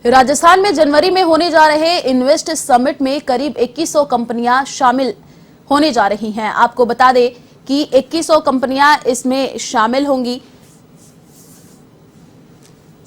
राजस्थान में जनवरी में होने जा रहे इन्वेस्ट समिट में करीब 2100 कंपनियां शामिल होने जा रही हैं। आपको बता दें कि 2100 कंपनियां इसमें शामिल होंगी।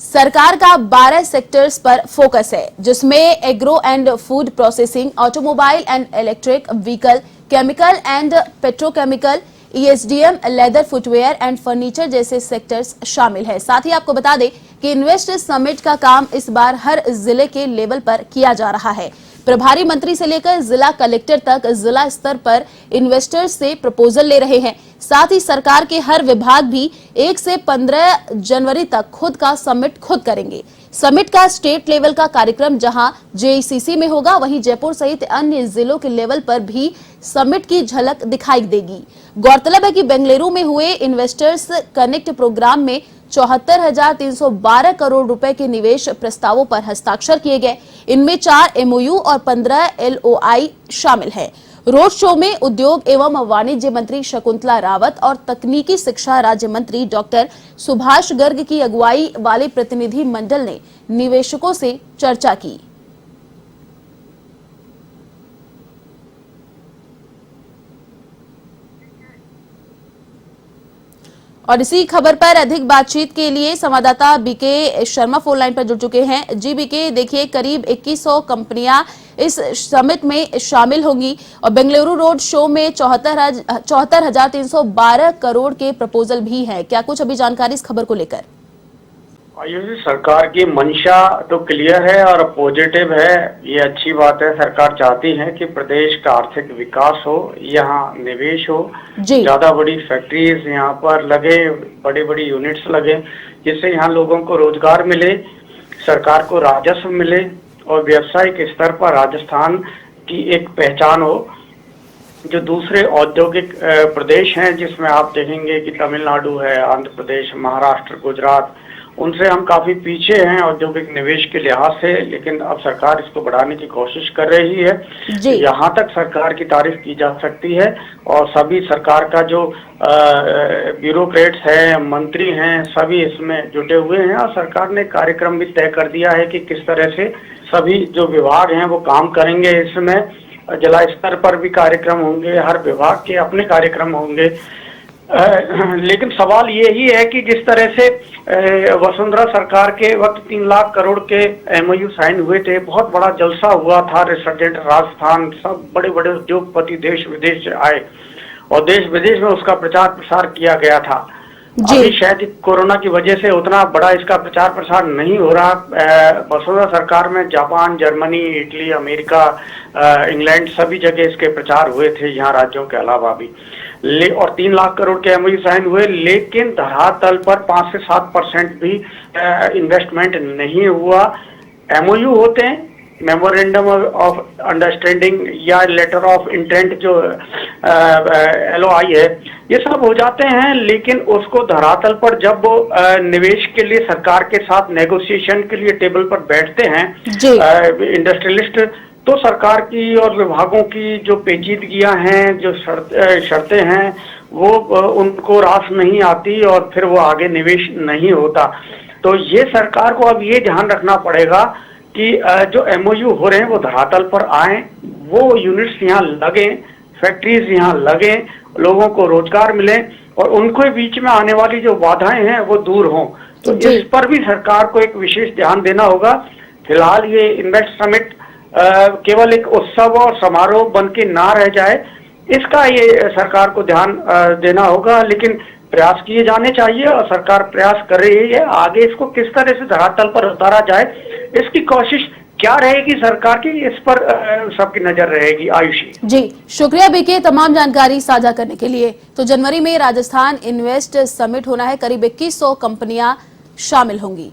सरकार का 12 सेक्टर्स पर फोकस है, जिसमें agro and food processing, automobile and electric vehicle, chemical and petrochemical, ESDM, leather, footwear and furniture जैसे सेक्टर्स शामिल है। साथ ही आपको बता दें कि इन्वेस्ट समिट का काम इस बार हर जिले के लेवल पर किया जा रहा है। प्रभारी मंत्री से लेकर जिला कलेक्टर तक जिला स्तर पर इन्वेस्टर्स से प्रपोजल ले रहे हैं। साथ ही सरकार के हर विभाग भी 1 से 15 जनवरी तक खुद का समिट खुद करेंगे। समिट का स्टेट लेवल का कार्यक्रम जहां JECC में होगा, वहीं जयपुर सहित अन्य जिलों के लेवल पर भी समिट की झलक दिखाई देगी। गौरतलब है कि बेंगलुरु में हुए इन्वेस्टर्स कनेक्ट प्रोग्राम में 74,312 करोड़ रुपए के निवेश प्रस्तावों पर हस्ताक्षर किए गए। इनमें 4 MOU और 15 LOI शामिल है। रोड शो में उद्योग एवं वाणिज्य मंत्री शकुंतला रावत और तकनीकी शिक्षा राज्य मंत्री डॉक्टर सुभाष गर्ग की अगुवाई वाले प्रतिनिधि मंडल ने निवेशकों से चर्चा की। और इसी खबर पर अधिक बातचीत के लिए संवाददाता बीके शर्मा फोन लाइन पर जुड़ चुके हैं। जी बीके, देखिए करीब 2100 कंपनियां इस समिट में शामिल होंगी और बेंगलुरु रोड शो में 74,312 करोड़ के प्रपोजल भी हैं। क्या कुछ अभी जानकारी इस खबर को लेकर? आयुषी, सरकार की मंशा तो क्लियर है और पॉजिटिव है। ये अच्छी बात है। सरकार चाहती है कि प्रदेश का आर्थिक विकास हो, यहाँ निवेश हो, ज्यादा बड़ी फैक्ट्रीज यहाँ पर लगे, बड़ी बड़ी यूनिट्स लगे, जिससे यहाँ लोगों को रोजगार मिले, सरकार को राजस्व मिले और व्यावसायिक स्तर पर राजस्थान की एक पहचान हो। जो दूसरे औद्योगिक प्रदेश हैं, जिसमें आप देखेंगे कि तमिलनाडु है, आंध्र प्रदेश, महाराष्ट्र, गुजरात, उनसे हम काफी पीछे हैं औद्योगिक निवेश के लिहाज से, लेकिन अब सरकार इसको बढ़ाने की कोशिश कर रही है। यहाँ तक सरकार की तारीफ की जा सकती है और सभी सरकार का जो ब्यूरोक्रेट्स हैं, मंत्री हैं, सभी इसमें जुटे हुए हैं और सरकार ने कार्यक्रम भी तय कर दिया है कि किस तरह से सभी जो विभाग हैं वो काम करेंगे। इसमें जिला स्तर पर भी कार्यक्रम होंगे, हर विभाग के अपने कार्यक्रम होंगे। लेकिन सवाल ये ही है कि जिस तरह से वसुंधरा सरकार के वक्त 3 लाख करोड़ के MOU साइन हुए थे, बहुत बड़ा जलसा हुआ था, रिसर्जेंट राजस्थान, सब बड़े बड़े उद्योगपति देश विदेश से आए और देश विदेश में उसका प्रचार प्रसार किया गया था। अभी शायद कोरोना की वजह से उतना बड़ा इसका प्रचार प्रसार नहीं हो रहा। वसुंधरा सरकार में Japan, Germany, Italy, America, England सभी जगह इसके प्रचार हुए थे, यहाँ राज्यों के अलावा भी। और 3 लाख करोड़ के MOU साइन हुए, लेकिन धरातल पर 5 से 7% भी इन्वेस्टमेंट नहीं हुआ। MOU होते हैं, मेमोरेंडम ऑफ अंडरस्टैंडिंग या लेटर ऑफ इंटेंट जो LOI है, ये सब हो जाते हैं, लेकिन उसको धरातल पर जब वो निवेश के लिए सरकार के साथ नेगोशिएशन के लिए टेबल पर बैठते हैं इंडस्ट्रियलिस्ट, तो सरकार की और विभागों की जो पेचीदगियां हैं, जो शर्तें हैं, वो उनको रास नहीं आती और फिर वो आगे निवेश नहीं होता। तो ये सरकार को अब ये ध्यान रखना पड़ेगा कि जो MOU हो रहे हैं वो धरातल पर आए, वो यूनिट्स यहाँ लगे, फैक्ट्रीज यहाँ लगे, लोगों को रोजगार मिले और उनके बीच में आने वाली जो बाधाएं हैं वो दूर हों। तो इस पर भी सरकार को एक विशेष ध्यान देना होगा। फिलहाल ये इन्वेस्ट समिट केवल एक उत्सव और समारोह बन के ना रह जाए, इसका ये सरकार को ध्यान देना होगा, लेकिन प्रयास किए जाने चाहिए और सरकार प्रयास कर रही है। आगे इसको किस तरह से धरातल पर उतारा जाए, इसकी कोशिश क्या रहेगी सरकार की, इस पर सबकी नजर रहेगी। आयुषी जी, शुक्रिया बीके तमाम जानकारी साझा करने के लिए। तो जनवरी में राजस्थान इन्वेस्ट समिट होना है, करीब 2100 कंपनियां शामिल होंगी।